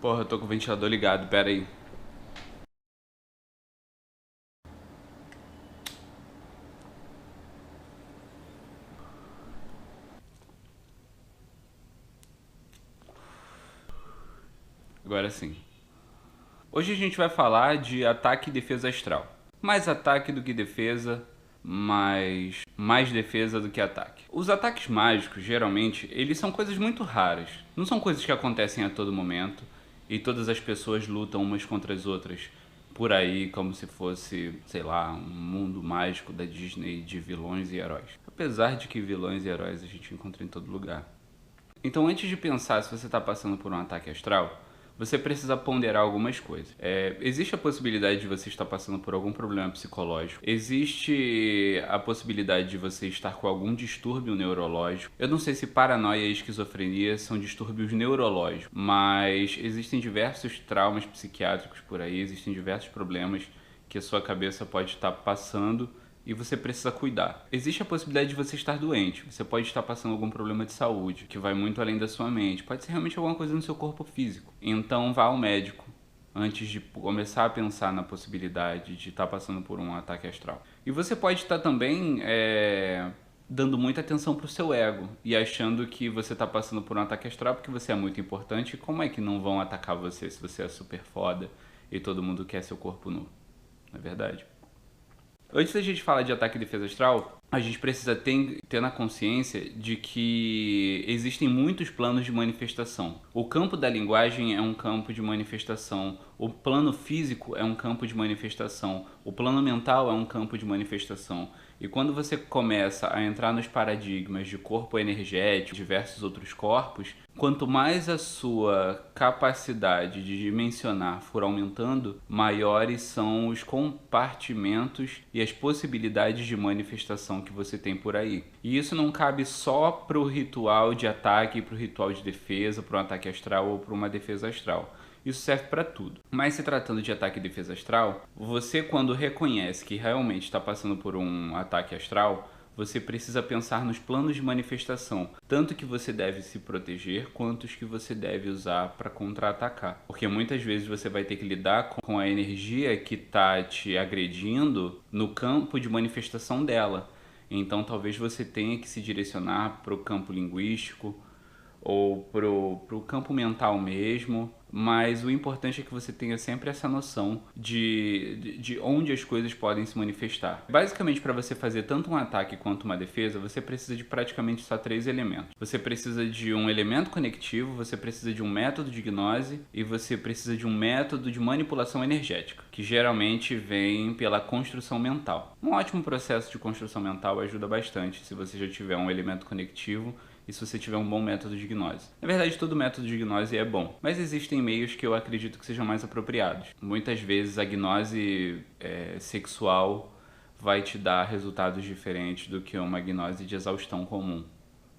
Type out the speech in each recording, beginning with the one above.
Porra, eu tô com o ventilador ligado, pera aí. Agora sim. Hoje a gente vai falar de ataque e defesa astral. Mais ataque do que defesa, mas mais defesa do que ataque. Os ataques mágicos, geralmente, eles são coisas muito raras. Não são coisas que acontecem a todo momento e todas as pessoas lutam umas contra as outras por aí como se fosse, sei lá, um mundo mágico da Disney de vilões e heróis. Apesar de que vilões e heróis a gente encontra em todo lugar. Então, antes de pensar se você está passando por um ataque astral, você precisa ponderar algumas coisas. Existe a possibilidade de você estar passando por algum problema psicológico. Existe a possibilidade de você estar com algum distúrbio neurológico. Eu não sei se paranoia e esquizofrenia são distúrbios neurológicos, mas existem diversos traumas psiquiátricos por aí, existem diversos problemas que a sua cabeça pode estar passando e você precisa cuidar. Existe a possibilidade de você estar doente, você pode estar passando algum problema de saúde, que vai muito além da sua mente, pode ser realmente alguma coisa no seu corpo físico. Então vá ao médico antes de começar a pensar na possibilidade de estar passando por um ataque astral. E você pode estar também dando muita atenção pro seu ego e achando que você está passando por um ataque astral porque você é muito importante, e como é que não vão atacar você se você é super foda e todo mundo quer seu corpo nu? Não é verdade? Antes da gente falar de ataque e defesa astral, a gente precisa ter na consciência de que existem muitos planos de manifestação. O campo da linguagem é um campo de manifestação, o plano físico é um campo de manifestação, o plano mental é um campo de manifestação. E quando você começa a entrar nos paradigmas de corpo energético, diversos outros corpos, quanto mais a sua capacidade de dimensionar for aumentando, maiores são os compartimentos e as possibilidades de manifestação que você tem por aí. E isso não cabe só para o ritual de ataque, para o ritual de defesa, para um ataque astral ou para uma defesa astral. Isso serve para tudo. Mas se tratando de ataque e defesa astral, você quando reconhece que realmente está passando por um ataque astral, você precisa pensar nos planos de manifestação, tanto que você deve se proteger, quanto os que você deve usar para contra-atacar. Porque muitas vezes você vai ter que lidar com a energia que está te agredindo no campo de manifestação dela. Então talvez você tenha que se direcionar para o campo linguístico ou para o campo mental mesmo, mas o importante é que você tenha sempre essa noção de onde as coisas podem se manifestar. Basicamente, para você fazer tanto um ataque quanto uma defesa, você precisa de praticamente só 3 elementos. Você precisa de um elemento conectivo, você precisa de um método de gnose e você precisa de um método de manipulação energética, que geralmente vem pela construção mental. Um ótimo processo de construção mental ajuda bastante se você já tiver um elemento conectivo e se você tiver um bom método de gnose. Na verdade, todo método de gnose é bom, mas existem meios que eu acredito que sejam mais apropriados. Muitas vezes a gnose sexual vai te dar resultados diferentes do que uma gnose de exaustão comum,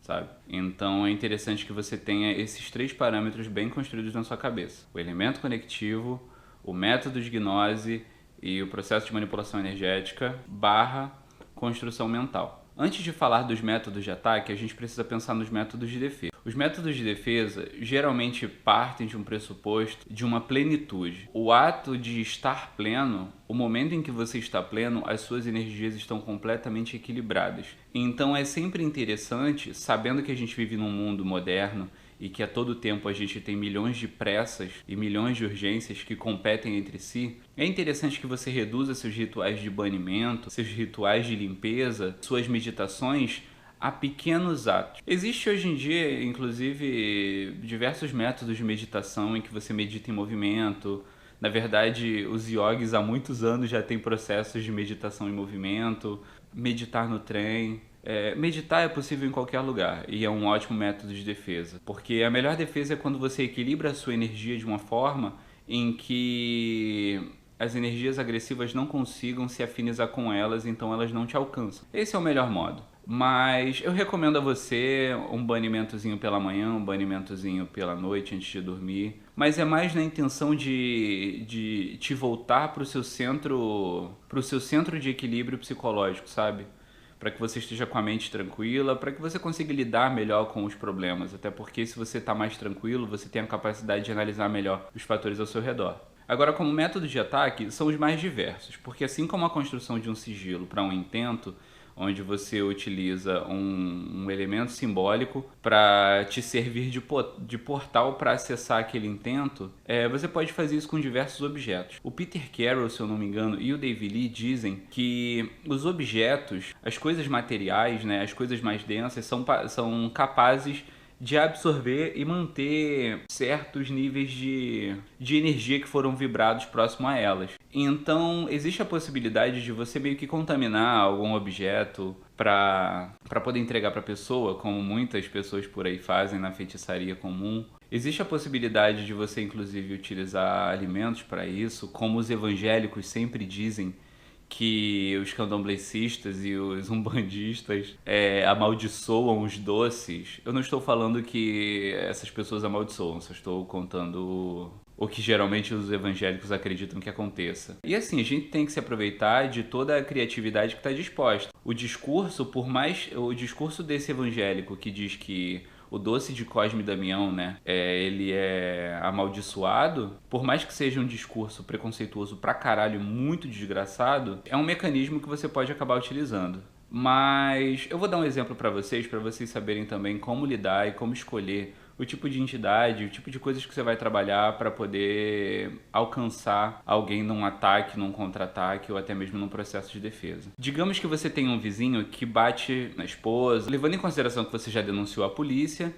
sabe? Então é interessante que você tenha esses 3 parâmetros bem construídos na sua cabeça: o elemento conectivo, o método de gnose e o processo de manipulação energética barra construção mental. Antes de falar dos métodos de ataque, a gente precisa pensar nos métodos de defesa. Os métodos de defesa geralmente partem de um pressuposto de uma plenitude. O ato de estar pleno, o momento em que você está pleno, as suas energias estão completamente equilibradas. Então é sempre interessante, sabendo que a gente vive num mundo moderno e que a todo tempo a gente tem milhões de pressas e milhões de urgências que competem entre si, é interessante que você reduza seus rituais de banimento, seus rituais de limpeza, suas meditações a pequenos atos. Existe hoje em dia, inclusive, diversos métodos de meditação em que você medita em movimento. Na verdade, os yogis há muitos anos já têm processos de meditação em movimento, meditar no trem. Meditar é possível em qualquer lugar e é um ótimo método de defesa, porque a melhor defesa é quando você equilibra a sua energia de uma forma em que as energias agressivas não consigam se afinizar com elas, então elas não te alcançam. Esse é o melhor modo. Mas eu recomendo a você um banimentozinho pela manhã, um banimentozinho pela noite antes de dormir. Mas é mais na intenção de te voltar para o seu centro de equilíbrio psicológico, sabe? para que você esteja com a mente tranquila, para que você consiga lidar melhor com os problemas. Até porque se você está mais tranquilo, você tem a capacidade de analisar melhor os fatores ao seu redor. Agora, como método de ataque, são os mais diversos, porque assim como a construção de um sigilo para um intento, onde você utiliza um elemento simbólico para te servir de portal para acessar aquele intento, você pode fazer isso com diversos objetos. O Peter Carroll, se eu não me engano, e o David Lee dizem que os objetos, as coisas materiais, né, as coisas mais densas, são capazes de absorver e manter certos níveis de energia que foram vibrados próximo a elas. Então, existe a possibilidade de você meio que contaminar algum objeto para poder entregar para a pessoa, como muitas pessoas por aí fazem na feitiçaria comum. Existe a possibilidade de você, inclusive, utilizar alimentos para isso, como os evangélicos sempre dizem, que os candomblecistas e os umbandistas amaldiçoam os doces. Eu não estou falando que essas pessoas amaldiçoam, só estou contando o que geralmente os evangélicos acreditam que aconteça. E assim, a gente tem que se aproveitar de toda a criatividade que está disposta. O discurso desse evangélico que diz que o doce de Cosme e Damião, né, ele é amaldiçoado, por mais que seja um discurso preconceituoso pra caralho, muito desgraçado, é um mecanismo que você pode acabar utilizando. Mas eu vou dar um exemplo pra vocês saberem também como lidar e como escolher o tipo de entidade, o tipo de coisas que você vai trabalhar para poder alcançar alguém num ataque, num contra-ataque ou até mesmo num processo de defesa. Digamos que você tem um vizinho que bate na esposa, levando em consideração que você já denunciou a polícia,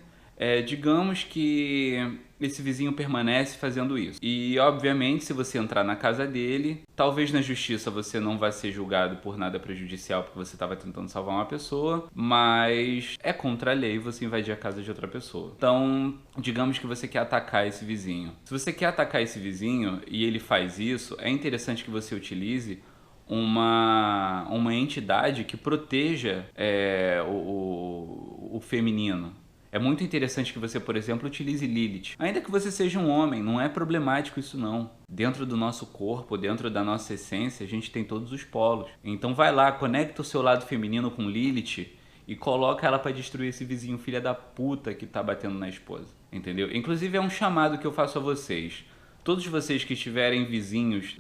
digamos que esse vizinho permanece fazendo isso. E, obviamente, se você entrar na casa dele, talvez na justiça você não vá ser julgado por nada prejudicial porque você estava tentando salvar uma pessoa, mas é contra a lei você invadir a casa de outra pessoa. Então, digamos que você quer atacar esse vizinho. Se você quer atacar esse vizinho e ele faz isso, é interessante que você utilize uma entidade que proteja o feminino. É muito interessante que você, por exemplo, utilize Lilith. Ainda que você seja um homem, não é problemático isso não. Dentro do nosso corpo, dentro da nossa essência, a gente tem todos os polos. Então vai lá, conecta o seu lado feminino com Lilith e coloca ela pra destruir esse vizinho filha da puta que tá batendo na esposa. Entendeu? Inclusive é um chamado que eu faço a vocês. Todos vocês que tiverem vizinhos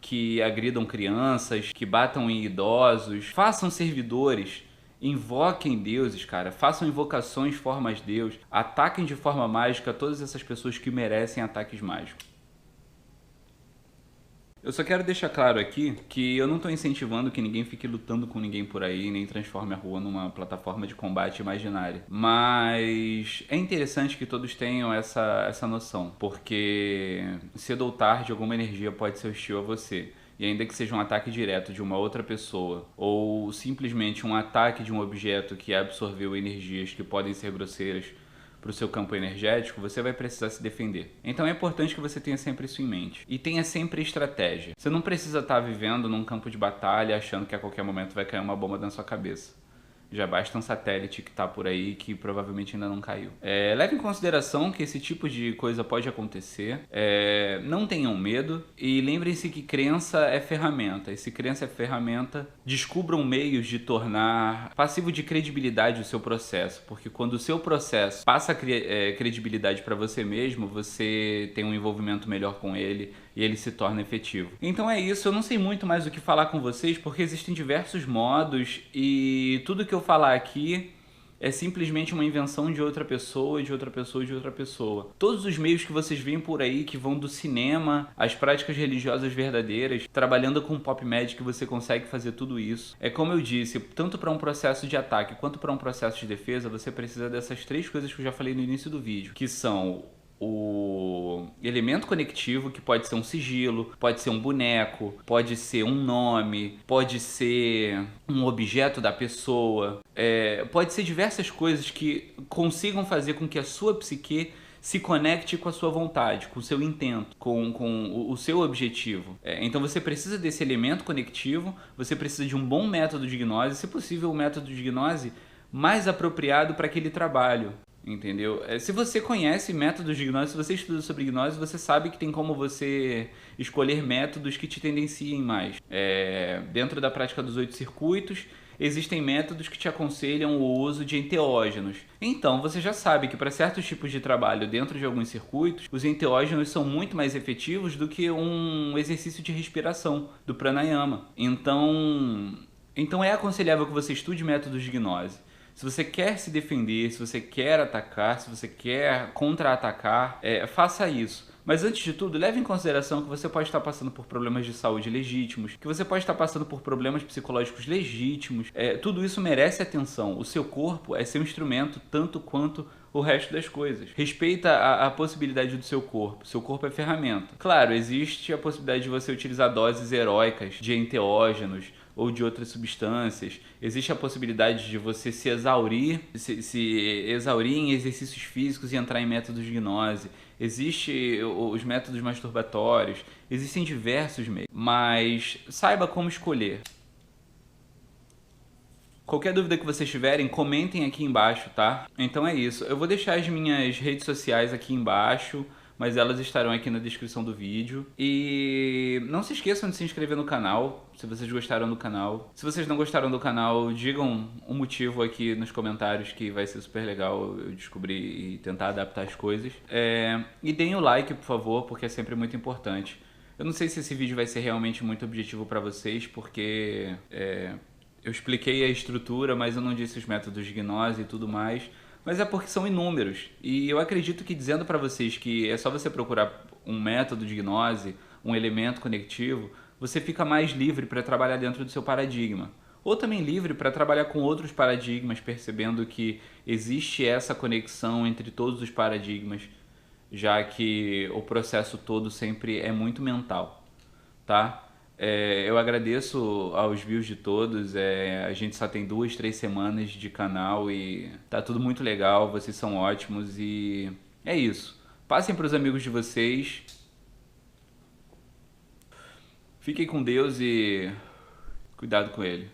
que agridam crianças, que batam em idosos, façam servidores. Invoquem deuses, cara. Façam invocações, formas de Deus. Ataquem de forma mágica todas essas pessoas que merecem ataques mágicos. Eu só quero deixar claro aqui que eu não estou incentivando que ninguém fique lutando com ninguém por aí, nem transforme a rua numa plataforma de combate imaginária. Mas é interessante que todos tenham essa noção, porque cedo ou tarde alguma energia pode ser hostil a você. E ainda que seja um ataque direto de uma outra pessoa, ou simplesmente um ataque de um objeto que absorveu energias que podem ser grosseiras para o seu campo energético, você vai precisar se defender. Então é importante que você tenha sempre isso em mente. E tenha sempre estratégia. Você não precisa estar vivendo num campo de batalha achando que a qualquer momento vai cair uma bomba na sua cabeça. Já basta um satélite que está por aí que provavelmente ainda não caiu. Leve em consideração que esse tipo de coisa pode acontecer. Não tenham medo e lembrem-se que crença é ferramenta. E se crença é ferramenta, descubram meios de tornar passivo de credibilidade o seu processo. Porque quando o seu processo passa credibilidade para você mesmo, você tem um envolvimento melhor com ele e ele se torna efetivo. Então é isso, eu não sei muito mais o que falar com vocês porque existem diversos modos e tudo que eu falar aqui é simplesmente uma invenção de outra pessoa, de outra pessoa, de outra pessoa. Todos os meios que vocês veem por aí, que vão do cinema às práticas religiosas verdadeiras, trabalhando com Pop Magic você consegue fazer tudo isso. É como eu disse, tanto para um processo de ataque quanto para um processo de defesa, você precisa dessas três coisas que eu já falei no início do vídeo, que são o elemento conectivo, que pode ser um sigilo, pode ser um boneco, pode ser um nome, pode ser um objeto da pessoa, pode ser diversas coisas que consigam fazer com que a sua psique se conecte com a sua vontade, com o seu intento, com o seu objetivo. Então você precisa desse elemento conectivo, você precisa de um bom método de gnose, se possível um método de gnose mais apropriado para aquele trabalho. Entendeu? Se você conhece métodos de gnose, se você estuda sobre gnose, você sabe que tem como você escolher métodos que te tendenciem mais. Dentro da prática dos 8 circuitos, existem métodos que te aconselham o uso de enteógenos. Então, você já sabe que para certos tipos de trabalho dentro de alguns circuitos, os enteógenos são muito mais efetivos do que um exercício de respiração, do pranayama. Então é aconselhável que você estude métodos de gnose. Se você quer se defender, se você quer atacar, se você quer contra-atacar, faça isso. Mas antes de tudo, leve em consideração que você pode estar passando por problemas de saúde legítimos, que você pode estar passando por problemas psicológicos legítimos. Tudo isso merece atenção. O seu corpo é seu instrumento tanto quanto o resto das coisas. Respeita a possibilidade do seu corpo. Seu corpo é ferramenta. Claro, existe a possibilidade de você utilizar doses heróicas de enteógenos ou de outras substâncias. Existe a possibilidade de você se exaurir em exercícios físicos e entrar em métodos de gnose. Existem os métodos masturbatórios, existem diversos meios, mas saiba como escolher. Qualquer dúvida que vocês tiverem, comentem aqui embaixo, tá? Então é isso. Eu vou deixar as minhas redes sociais aqui embaixo, mas elas estarão aqui na descrição do vídeo. E não se esqueçam de se inscrever no canal, se vocês gostaram do canal. Se vocês não gostaram do canal, digam um motivo aqui nos comentários que vai ser super legal eu descobrir e tentar adaptar as coisas. E deem o like, por favor, porque é sempre muito importante. Eu não sei se esse vídeo vai ser realmente muito objetivo pra vocês, porque eu expliquei a estrutura, mas eu não disse os métodos de gnose e tudo mais. Mas é porque são inúmeros. E eu acredito que dizendo para vocês que é só você procurar um método de gnose, um elemento conectivo, você fica mais livre para trabalhar dentro do seu paradigma. Ou também livre para trabalhar com outros paradigmas, percebendo que existe essa conexão entre todos os paradigmas, já que o processo todo sempre é muito mental, tá? Eu agradeço aos views de todos, a gente só tem 2, 3 semanas de canal e tá tudo muito legal, vocês são ótimos e é isso. Passem para os amigos de vocês, fiquem com Deus e cuidado com ele.